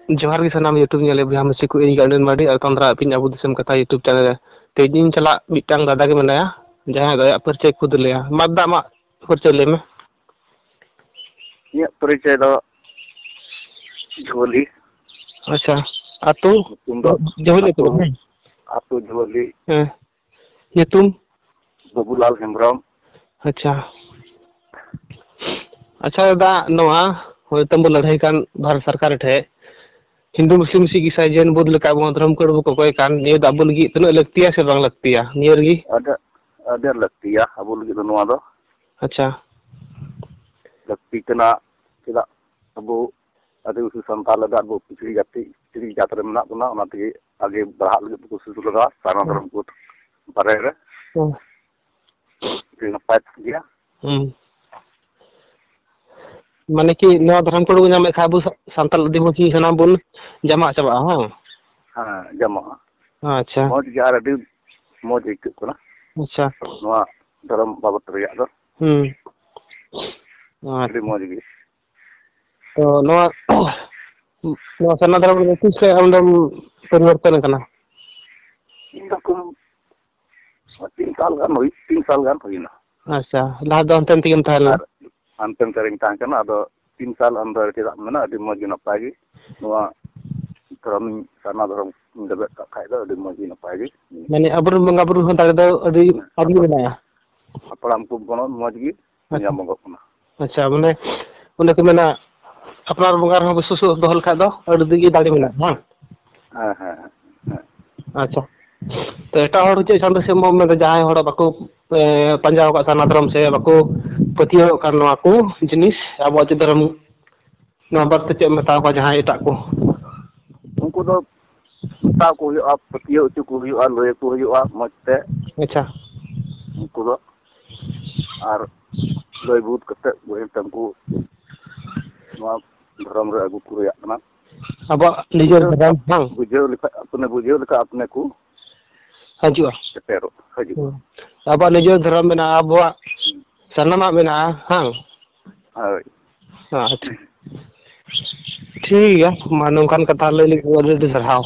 जोहार गे सनाम यूट्यूब ᱧᱮᱞᱮ ᱵᱚᱭᱦᱟ ᱢᱤᱥᱤ ᱠᱚ ᱤᱧ ᱜᱟᱹᱰᱤᱱ ᱢᱟᱨᱰᱤ ᱟᱨ ᱛᱚᱸᱫᱨᱟ ᱟᱹᱯᱤᱧ ᱟᱵᱚ ᱫᱤᱥᱚᱢ ᱠᱟᱛᱷᱟ यूट्यूब ᱪᱮᱱᱮᱞ ᱨᱮ ᱛᱮᱦᱮᱧ ᱪᱟᱞᱟᱜ ᱢᱤᱫᱴᱟᱝ ᱫᱟᱫᱟ ᱜᱮ ᱢᱮᱱᱟᱭᱟ ᱡᱟᱦᱟᱸᱭ ᱫᱚ ᱟᱭᱟᱜ ᱯᱚᱨᱤᱪᱚᱭ ᱠᱷᱩᱫ ᱞᱟᱹᱭᱟ ᱢᱟ ᱫᱟ ᱟᱢᱟᱜ ᱯᱚᱨᱤᱪᱚᱭ ᱞᱟᱹᱭ ᱢᱮ ᱤᱧᱟᱹᱜ ᱯᱚᱨᱤᱪᱚᱭ ᱫᱚ ᱡᱷᱩᱣᱟᱹᱞᱤ ᱟᱪᱪᱷᱟ ᱟᱹᱛᱩ ᱧᱩᱛᱩᱢ ᱫᱚ ᱡᱷᱩᱣᱟᱹᱞᱤ ᱟᱹᱛᱩ ᱟᱹᱛᱩ ᱡᱷᱩᱣᱟᱹᱞᱤ ᱦᱮᱸ ᱧᱩᱛᱩᱢ ᱵᱟᱵᱩᱞᱟᱞ ᱦᱮᱢᱵᱨᱚᱢ ᱟᱪᱪᱷᱟ ᱟᱪᱪᱷᱟ ᱫᱟᱫᱟ ᱱᱚᱣᱟ ᱦᱚᱭᱛᱚ ᱵᱚ ᱞᱟᱹᱲᱦᱟᱹᱭ ᱠᱟᱱ ᱵᱷᱟᱨᱚᱛ ᱥᱚᱨᱠᱟᱨ ᱴᱷᱮᱡ ᱦᱤᱱᱫᱩ ᱢᱩᱥᱞᱤᱢ ᱥᱤᱠᱷ ᱤᱥᱟᱭ ᱡᱮᱱ ᱵᱩᱫᱽ ᱞᱮᱠᱟ ᱟᱵᱚ ᱫᱷᱚᱨᱚᱢ ᱠᱳᱰ ᱵᱚ ᱠᱚᱠᱚᱭ ᱠᱟᱱ ᱱᱤᱭᱟᱹ ᱫᱚ ᱟᱵᱚ ᱞᱟᱹᱜᱤᱫ ᱛᱤᱱᱟᱹᱜ ᱞᱟᱹᱠᱛᱤᱭᱟ ᱥᱮ ᱵᱟᱝ ᱞᱟᱹᱠᱛᱤᱭᱟ ᱱᱤᱭᱟᱹ ᱨᱮᱜᱮ ᱟᱹᱰᱤ ᱞᱟᱹᱠᱛᱤᱭᱟ ᱟᱵᱚ ᱞᱟᱹᱜᱤᱫ ᱫᱚ ᱱᱚᱣᱟ ᱫᱚ ᱟᱪᱪᱷᱟ ᱞᱟᱹᱠᱛᱤ ᱠᱟᱱᱟ ᱪᱮᱫᱟᱜ ᱟᱵᱚ आदिवासी सानताल लगा वो पिछड़ी जाति पिछड़ी जात रे मेना बना ओना तेगे आगे बढ़ा लगे कोशिश लगा सारा धर्म को बारे रे नपाय गया माने कि नवा धर्म कोड को नामे खाबु सानताल आदिवासी सनाम बोल जमा चाबा हां हां जमा अच्छा मौज यार अभी मौज एक कोना अच्छा नवा धर्म बाबत रिया दो अभी मौज गी तो नवा नवा सना धर्म में किस से हम परिवर्तन करना इनकम 3 साल गान होइना अच्छा ला दो अंतन तीन थाला अंतन करिंग तांकना अदो 3 साल अंदर चेदा मेना अभी मौज नपाय गी नवा धर्म सना धर्म दबे खाय दो अभी मौज नपाय गी माने अबर मंगा बुरु हन तारे दो अभी बनाया अपराम को बनो मौज गी या मंगो कना अच्छा माने उन्हें को मेना अपना बंगार हो विश्वास दोहल खा दो अड़ी दिगी दाड़ी मेना हां हां अच्छा तो एटा हर चे चांद से मो में जहां हड़ बाको पंजाब का सना धर्म से बाको पतियो कर नवा को जिनिस अब धर्म नवा बात चे मता को जहां एटा को उनको तो ता को हुआ पतियो च को हुआ लय को हुआ मते अच्छा उनको तो और लय बुत कते वही तंको नवा धर्म रे अगु कुरिया कना अब निजर धर्म हां बुझे लिखा अपने को हजुआ सेटेरो हजु अब निजर धर्म में अब सनमा में हां हां अच्छा ठीक है मानो कान कथा ले ली सराव